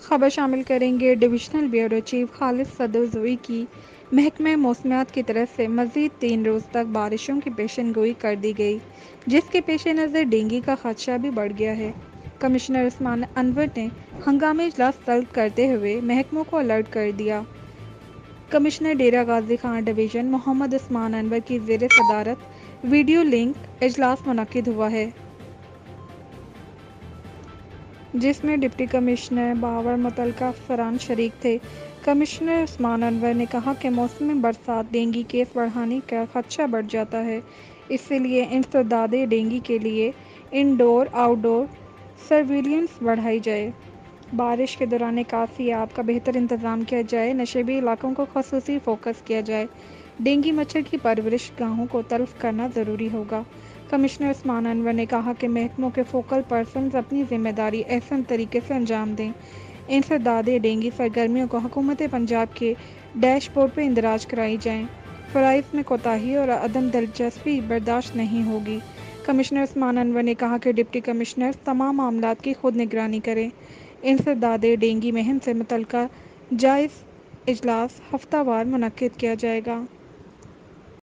خبر شامل کریں گے ڈویژنل بیورو چیف خالد صدر کی محکمہ موسمیات کی طرف سے مزید 3 روز تک بارشوں کی پیشن گوئی کر دی گئی، جس کے پیش نظر ڈینگی کا خدشہ بھی بڑھ گیا ہے۔ کمشنر عثمان انور نے ہنگامی اجلاس طلب کرتے ہوئے محکموں کو الرٹ کر دیا۔ کمشنر ڈیرہ غازی خان ڈویژن محمد عثمان انور کی زیر صدارت ویڈیو لنک اجلاس منعقد ہوا ہے، جس میں ڈپٹی کمشنر باور متعلقہ افسران شریک تھے۔ کمشنر عثمان انور نے کہا کہ موسم برسات ڈینگی کیس بڑھنے کا خدشہ بڑھ جاتا ہے، اس لیے انسداد ڈینگی کے لیے انڈور آؤٹ ڈور سرویلنس بڑھائی جائے، بارش کے دوران نکاسی آب کا بہتر انتظام کیا جائے، نشیبی علاقوں کو خصوصی فوکس کیا جائے، ڈینگی مچھر کی پرورش گاہوں کو تلف کرنا ضروری ہوگا۔ کمشنر عثمان انور نے کہا کہ محکموں کے فوکل پرسنز اپنی ذمہ داری احسن طریقے سے انجام دیں، انسداد ڈینگی سرگرمیوں کو حکومت پنجاب کے ڈیش بورڈ پر اندراج کرائی جائیں، فرائض میں کوتاہی اور عدم دلچسپی برداشت نہیں ہوگی۔ کمشنر عثمان انور نے کہا کہ ڈپٹی کمشنرز تمام معاملات کی خود نگرانی کریں۔ انسداد ڈینگی مہم سے متعلقہ جائزہ اجلاس ہفتہ وار منعقد کیا جائے گا۔